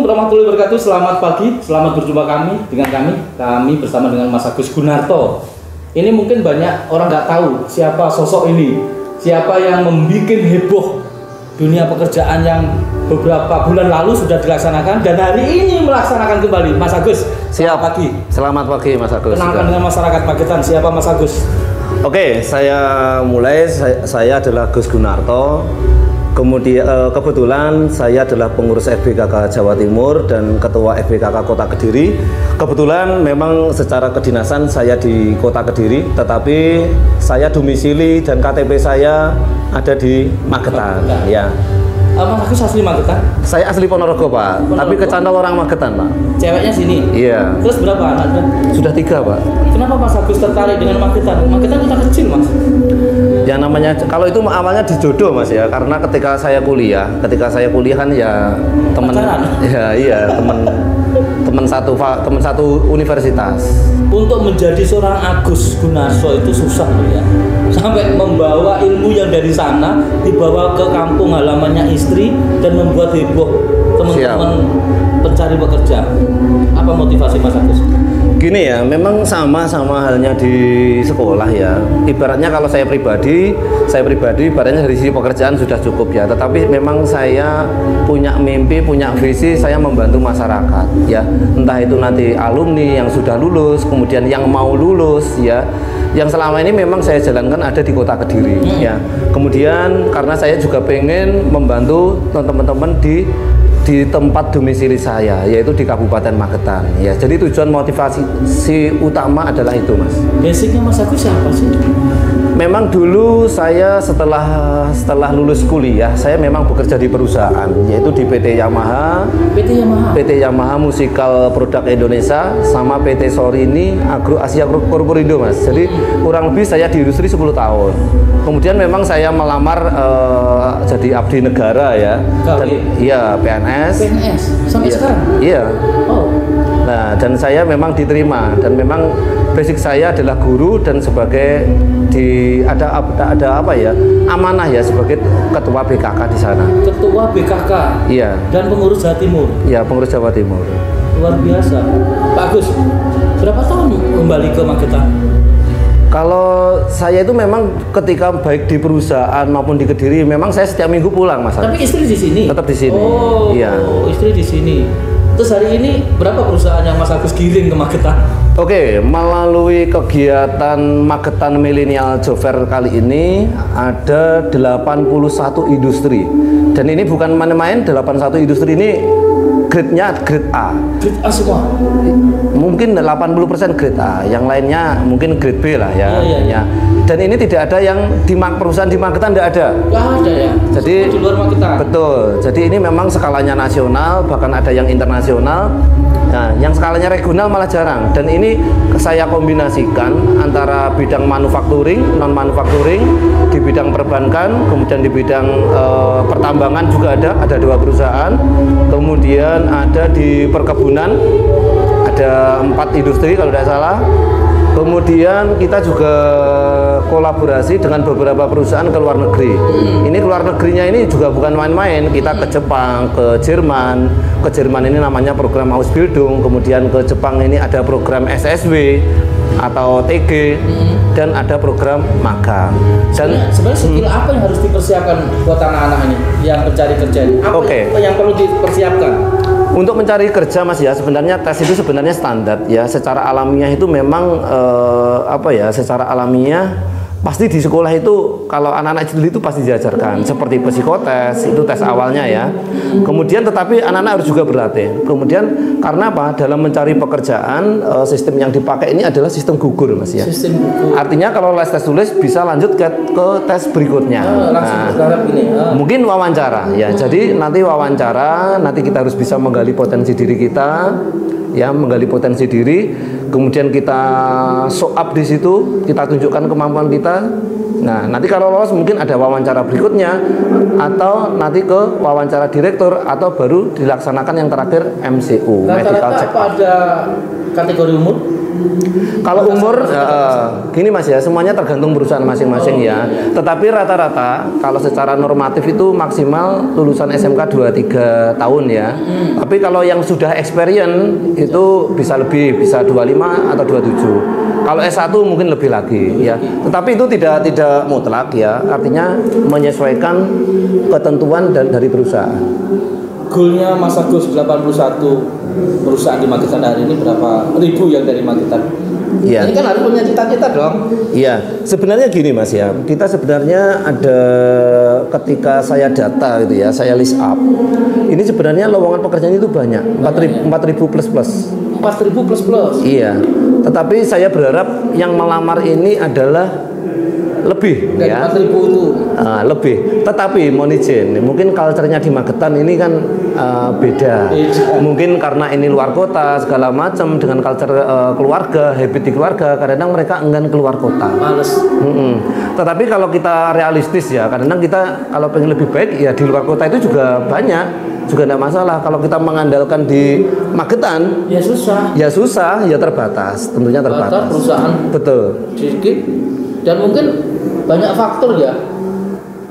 Assalamualaikum warahmatullahi wabarakatuh. Selamat pagi, selamat berjumpa kami bersama dengan Mas Agus Gunarto. Ini mungkin banyak orang nggak tahu siapa sosok ini, siapa yang membuat heboh dunia pekerjaan yang beberapa bulan lalu sudah dilaksanakan dan hari ini melaksanakan kembali. Mas Agus, siap pagi. Selamat pagi Mas Agus. Kenalkan dengan masyarakat Pagetan, siapa Mas Agus? Oke, saya adalah Gus Gunarto. Kemudian kebetulan saya adalah pengurus FBKK Jawa Timur dan ketua FBKK Kota Kediri. Kebetulan memang secara kedinasan saya di Kota Kediri, tetapi saya domisili dan KTP saya ada di Magetan. Ya. Mas Agus asli Magetan? Saya asli Ponorogo, Pak. Ponorogo? Tapi kecantol orang Magetan, Pak. Ceweknya sini? Iya. Terus berapa anaknya? Sudah 3, Pak. Kenapa Mas Agus tertarik dengan Magetan? Magetan kota kecil, Mas. Yang namanya, kalau itu awalnya dijodoh, Mas, ya. Karena ketika saya kuliah kan ya teman, ya iya teman satu universitas. Untuk menjadi seorang Agus Gunarto itu susah ya. Sampai membawa ilmu yang dari sana dibawa ke kampung halamannya istri dan membuat heboh teman-teman pencari pekerja. Apa motivasi Mas Agus? Gini ya, memang sama halnya di sekolah ya. Ibaratnya kalau saya pribadi ibaratnya dari sisi pekerjaan sudah cukup ya. Tetapi memang saya punya mimpi, punya visi, saya membantu masyarakat ya. Entah itu nanti alumni yang sudah lulus, kemudian yang mau lulus ya. Yang selama ini memang saya jalankan ada di Kota Kediri ya. Kemudian karena saya juga pengen membantu teman-teman di tempat domisili saya, yaitu di Kabupaten Magetan ya. Jadi tujuan motivasi utama adalah itu, Mas. Basicnya Mas Agus siapa sih? Memang dulu saya setelah lulus kuliah, saya memang bekerja di perusahaan, yaitu di PT Yamaha Musikal Produk Indonesia sama PT Sorini Agro Asia Korporindo, Mas. Jadi kurang lebih saya di industri 10 tahun. Kemudian memang saya melamar jadi abdi negara ya. Dan, iya, PNS sampai sekarang? Iya. Oh. Nah, dan saya memang diterima dan memang basic saya adalah guru dan sebagai ada apa ya, amanah ya sebagai ketua BKK di sana. Ketua BKK. Iya. Dan pengurus Jawa Timur. Iya, pengurus Jawa Timur. Luar biasa. Pak Agus, berapa tahun kembali ke Magetan? Kalau saya itu memang ketika baik di perusahaan maupun di Kediri, memang saya setiap minggu pulang, Mas. Tapi istri di sini? Tetap di sini. Oh, iya. Istri di sini. Terus hari ini berapa perusahaan yang Mas Agus giring ke Magetan? Oke, melalui kegiatan Magetan Millennial Job Fair kali ini ada 81 industri. Dan ini bukan main-main, 81 industri ini grade-nya grade A. Grade A semua? Mungkin 80% grade A, yang lainnya mungkin grade B lah ya. Iya. Dan ini tidak ada yang di perusahaan di Magetan, tidak ada. Nggak ada ya? Jadi semua di luar Magetan? Betul, jadi ini memang skalanya nasional, bahkan ada yang internasional. Nah, yang skalanya regional malah jarang. Dan ini saya kombinasikan antara bidang manufacturing, non manufacturing, di bidang perbankan, kemudian di bidang pertambangan juga ada 2 perusahaan. Kemudian ada di perkebunan, ada 4 industri kalau tidak salah. Kemudian kita juga kolaborasi dengan beberapa perusahaan ke luar negeri. Ini ke luar negerinya ini juga bukan main-main. Kita ke Jepang, ke Jerman. Ke Jerman ini namanya program Ausbildung. Kemudian ke Jepang ini ada program SSW atau TG dan ada program magang. Dan sebenarnya skill apa yang harus dipersiapkan buat anak-anak ini yang mencari kerja ini? Apa yang perlu dipersiapkan? Untuk mencari kerja, Mas, ya sebenarnya tes itu sebenarnya standar ya. Secara alamiah itu memang secara alamiah pasti di sekolah itu kalau anak-anak itu pasti diajarkan seperti psikotes, itu tes awalnya ya. Kemudian tetapi anak-anak harus juga berlatih. Kemudian karena apa? Dalam mencari pekerjaan, sistem yang dipakai ini adalah sistem gugur, Mas ya. Sistem gugur. Artinya kalau les tes tulis bisa lanjut ke tes berikutnya. Mungkin wawancara ya. Jadi nanti wawancara, nanti kita harus bisa menggali potensi diri kita. Ya, menggali potensi diri, kemudian kita show up di situ, kita tunjukkan kemampuan kita. Nah, nanti kalau lolos mungkin ada wawancara berikutnya, atau nanti ke wawancara direktur, atau baru dilaksanakan yang terakhir MCU, medical check up. Apa ada kategori umur? Kalau umur gini Mas ya, semuanya tergantung perusahaan masing-masing ya. Tetapi rata-rata kalau secara normatif itu maksimal lulusan SMK 2-3 tahun ya. Tapi kalau yang sudah experience itu bisa lebih, bisa 25 atau 27. Kalau S1 mungkin lebih lagi ya. Tetapi itu tidak mutlak ya. Artinya menyesuaikan ketentuan dari perusahaan. Goalnya Mas Agus 81 perusahaan di Magetan hari ini berapa ribu yang dari Magetan? Iya. Ini kan harus punya cita-cita dong. Iya, sebenarnya gini Mas ya. Kita sebenarnya ada ketika saya data gitu ya, saya list up. Ini sebenarnya lowongan pekerjaan itu banyak, 4.000 plus. 4.000 plus. Iya. Tetapi saya berharap yang melamar ini adalah lebih dari ya. 4.000 itu. Lebih. Tetapi mohon izin, mungkin culture-nya di Magetan ini kan beda. Mungkin karena ini luar kota segala macam dengan culture keluarga, habit di keluarga, kadang-kadang mereka enggan keluar kota. Males. Tetapi kalau kita realistis ya, kadang-kadang kita kalau pengen lebih baik ya di luar kota itu juga banyak, juga tidak masalah. Kalau kita mengandalkan di Magetan, ya susah, ya terbatas, tentunya terbatas. Perusahaan betul. Sedikit dan mungkin banyak faktor ya.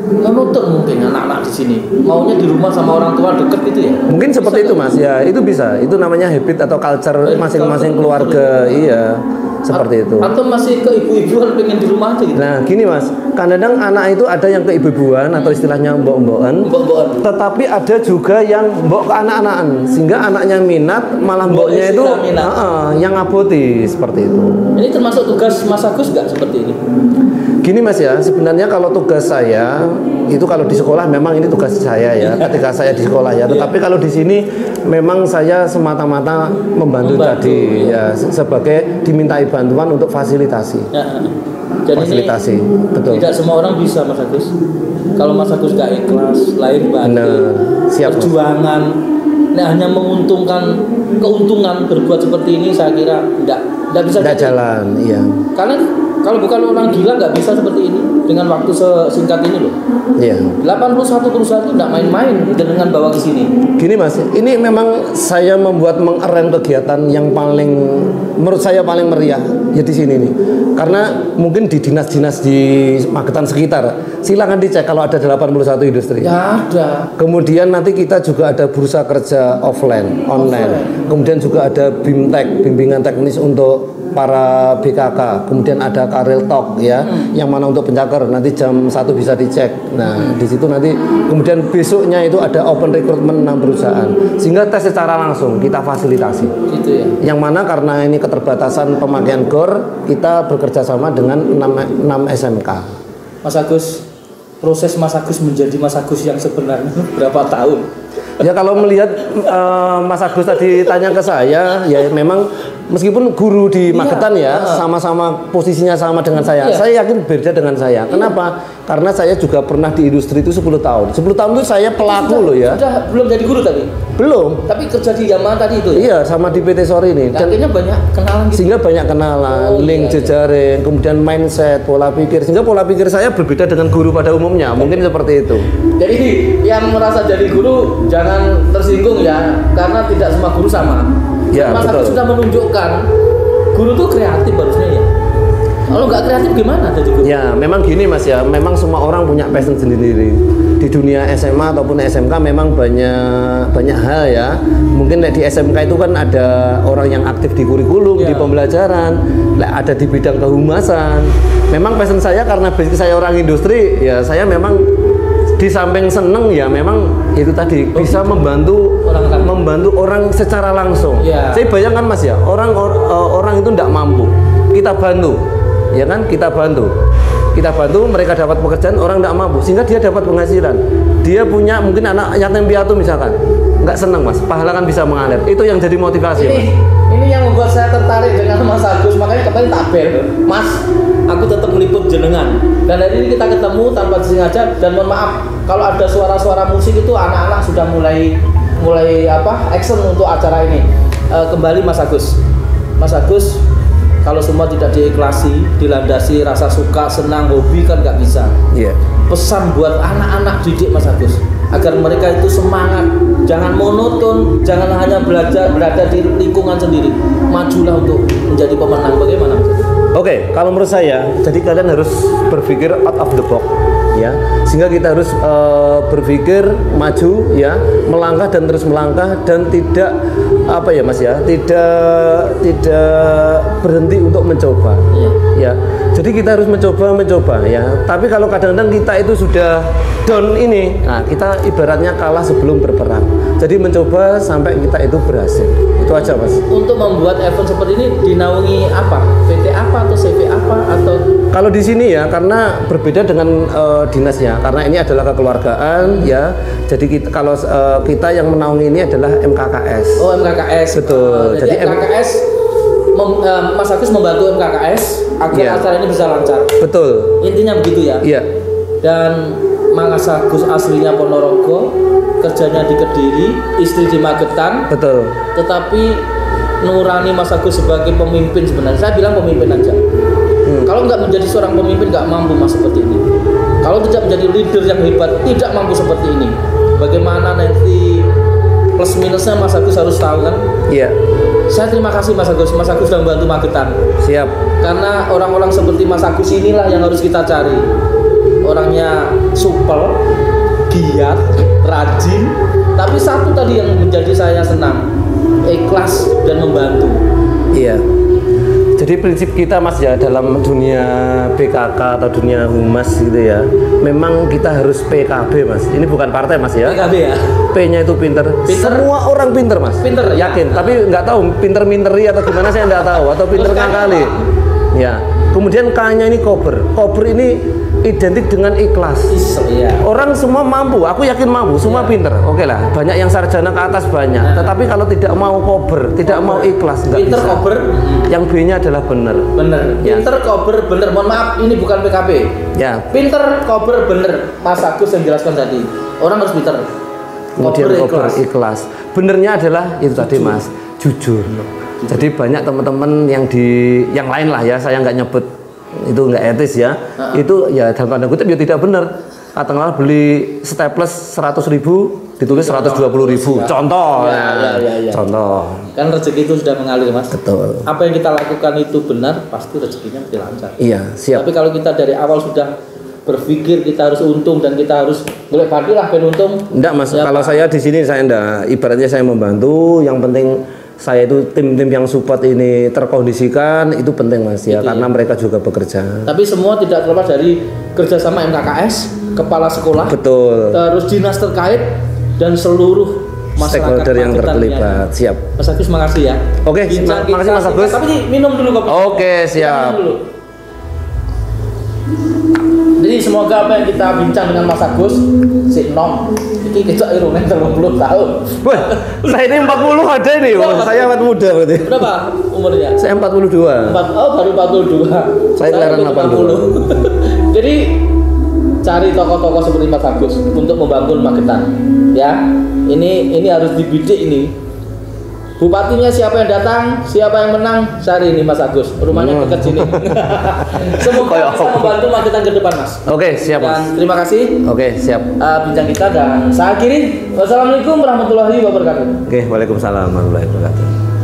Menutup mungkin anak-anak di sini maunya di rumah sama orang tua deket gitu ya. Mungkin seperti itu Mas ya, itu bisa. Itu namanya habit atau culture masing-masing keluarga. Iya, seperti itu. Atau masih ke ibu-ibuan pengen di rumah aja gitu. Nah gini Mas, kadang-kadang anak itu ada yang ke ibu-ibuan atau istilahnya mbok-mbokan. Tetapi ada juga yang mbok ke anak-anakan, sehingga anaknya minat malah mboknya itu yang ngaboti seperti itu. Ini termasuk tugas Mas Agus nggak seperti ini? Gini Mas ya, sebenarnya kalau tugas saya itu kalau di sekolah memang ini tugas saya ya, ketika saya di sekolah ya. Tetapi kalau di sini memang saya semata-mata membantu tadi ya, sebagai dimintai bantuan untuk fasilitasi. Jadi fasilitasi, betul. Tidak semua orang bisa Mas Agus. Kalau Mas Agus gak ikhlas, lahir batin, perjuangan, hanya menguntungkan keuntungan berbuat seperti ini, saya kira tidak bisa jalan. Iya. Karena kalau bukan orang gila nggak bisa seperti ini dengan waktu sesingkat ini loh. Iya. 81 perusahaan itu nggak main-main dengan bawa ke sini. Gini Mas, ini memang saya mengarrange kegiatan yang paling menurut saya paling meriah ya di sini nih. Karena mungkin di dinas-dinas di Magetan sekitar, silakan dicek kalau ada 81 industri. Ya ada. Kemudian nanti kita juga ada bursa kerja offline, online. Kemudian juga ada BIMTEK, bimbingan teknis untuk para BKK, kemudian ada Karel Talk ya, yang mana untuk pencaker nanti jam 1 bisa dicek. Nah, di situ nanti kemudian besoknya itu ada open recruitment 6 perusahaan, sehingga tes secara langsung kita fasilitasi. Gitu ya. Yang mana karena ini keterbatasan pemakaian GOR, kita bekerja sama dengan 6 SMK. Mas Agus, proses Mas Agus menjadi Mas Agus yang sebenarnya berapa tahun? Ya kalau melihat Mas Agus tadi tanya ke saya, ya memang meskipun guru di Magetan ya, sama-sama posisinya sama dengan saya. Saya yakin beda dengan saya. Kenapa? Karena saya juga pernah di industri itu 10 tahun. 10 tahun itu saya pelaku loh ya. Sudah belum jadi guru tadi? Belum. Tapi kerja di Yamaha tadi itu ya? Iya, sama di PT Sori ini. Dan akhirnya banyak kenalan gitu. Sehingga banyak kenalan, link jejaring, kemudian mindset, pola pikir. Sehingga pola pikir saya berbeda dengan guru pada umumnya. Mungkin seperti itu. Jadi yang merasa jadi guru jangan tersinggung ya, karena tidak semua guru sama. Ya, Mas Agus sudah menunjukkan guru tuh kreatif harusnya ya. Kalau nggak kreatif gimana jadi guru? Ya, memang gini Mas ya, memang semua orang punya passion sendiri. Di dunia SMA ataupun SMK memang banyak hal ya. Mungkin di SMK itu kan ada orang yang aktif di kurikulum, di pembelajaran, ada di bidang kehumasan. Memang passion saya karena basic saya orang industri, ya saya memang di samping seneng ya memang itu tadi bisa membantu orang secara langsung. Saya bayangkan Mas ya, orang itu tidak mampu, kita bantu, ya kan, kita bantu mereka dapat pekerjaan, orang tidak mampu sehingga dia dapat penghasilan. Dia punya mungkin anak yatim piatu misalkan, nggak seneng Mas, pahala kan bisa mengalir. Itu yang jadi motivasi Mas. Ini yang membuat saya tertarik dengan Mas Agus, makanya kemarin tak bel, Mas, aku tetap meliput jenengan. Dan hari ini kita ketemu tanpa disengaja, dan mohon maaf kalau ada suara-suara musik itu anak-anak sudah mulai action untuk acara ini. Kembali Mas Agus. Mas Agus, kalau semua tidak diikhlasi, dilandasi rasa suka, senang, hobi kan nggak bisa. Iya. Pesan buat anak-anak didik Mas Agus. agar mereka itu semangat, jangan monoton, jangan hanya berada di lingkungan sendiri, majulah untuk menjadi pemenang. Bagaimana Mas? Oke, kalau menurut saya, jadi kalian harus berpikir out of the box, ya. Sehingga kita harus berpikir maju, ya, melangkah dan terus melangkah dan tidak apa ya Mas ya, tidak berhenti untuk mencoba, ya. Jadi kita harus mencoba, ya. Tapi kalau kadang-kadang kita itu sudah down ini, nah kita ibaratnya kalah sebelum berperang. Jadi mencoba sampai kita itu berhasil. Itu aja Mas. Untuk membuat event seperti ini dinaungi apa? PT apa atau CV apa atau? Kalau di sini ya, karena berbeda dengan dinasnya, karena ini adalah kekeluargaan, ya. Jadi kita, kalau kita yang menaungi ini adalah MKKS. Oh, MKKS. Betul. Jadi MKKS, Mas Agus membantu MKKS agar acara ini bisa lancar. Betul. Intinya begitu ya. Iya. Dan Mas Agus aslinya Ponorogo, kerjanya di Kediri, istri di Magetan. Betul. Tetapi nurani Mas Agus sebagai pemimpin sebenarnya, saya bilang pemimpin aja. Kalau nggak menjadi seorang pemimpin nggak mampu Mas seperti ini. Kalau tidak menjadi leader yang hebat tidak mampu seperti ini. Bagaimana nanti plus minusnya Mas Agus harus tahu kan? Iya. Saya terima kasih Mas Agus sudah membantu Magetan. Siap. Karena orang-orang seperti Mas Agus inilah yang harus kita cari. Orangnya supel, giat, rajin, tapi satu tadi yang menjadi saya senang, ikhlas dan membantu. Iya. Jadi prinsip kita Mas ya dalam dunia PKK atau dunia humas gitu ya, memang kita harus PKB Mas. Ini bukan partai Mas ya. PKB ya. P-nya itu pinter. Semua orang pinter Mas. Pinter. Yakin. Tapi nggak tahu pinter-minteri atau gimana saya nggak tahu. Atau pinter ngakali. Ya. Kemudian K-nya ini kober. Kober ini identik dengan ikhlas. Iya. Orang semua mampu, aku yakin mampu, semua pinter. Oke lah, banyak yang sarjana ke atas banyak. Tetapi kalau tidak mau kober, tidak mau ikhlas, nggak pinter bisa. Kober. Yang B-nya adalah bener. Bener. Ya. Pinter kober bener. Mohon maaf, ini bukan PKB. Ya. Pinter kober bener. Mas Agus yang jelaskan tadi. Orang harus pinter. Kemudian kober ikhlas. Benernya adalah itu tadi Mas, jujur. Jadi banyak teman-teman yang lain lah ya, saya nggak nyebut itu nggak etis ya. Itu ya dalam tanda kutip ya tidak benar. Katakanlah beli staples 100.000 ditulis 120.000. Contoh. Ya. Contoh. Kan rezeki itu sudah mengalir Mas. Betul. Apa yang kita lakukan itu benar, pasti rezekinya mesti lancar. Iya, siap. Tapi kalau kita dari awal sudah berpikir kita harus untung dan kita harus boleh lah untung. Enggak Mas, ya, kalau saya di sini saya enggak, ibaratnya saya membantu, yang penting saya itu tim-tim yang support ini terkondisikan itu penting Mas ya, karena mereka juga bekerja. Tapi semua tidak terlepas dari kerjasama MKKS, kepala sekolah, betul. Terus dinas terkait dan seluruh masyarakat stakeholder yang terlibat. Siap. Mas Agus makasih ya. Oke, makasih Mas Agus. Tapi minum dulu kopi. Oke, siap. Jadi semoga apa yang kita bincang dengan Mas Agus, si Nom, ini kita irungan 30 tahun. Wah, saya ini 40 ada nih, saya awet muda berarti. Berapa umurnya? Saya 42. Baru 42. Saya kelahiran 80. Jadi cari tokoh-tokoh seperti Mas Agus untuk membangun Magetan. Ya, ini harus dibidik ini. Bupatinya siapa yang datang, siapa yang menang, cari ini Mas Agus. Rumahnya dekat sini. Semoga bisa membantu Magetan ke depan Mas. Oke, siap Mas. Dan terima kasih. Oke, siap. Bincang kita dan saya akhiri. Wassalamualaikum warahmatullahi wabarakatuh. Oke, waalaikumsalam warahmatullahi wabarakatuh.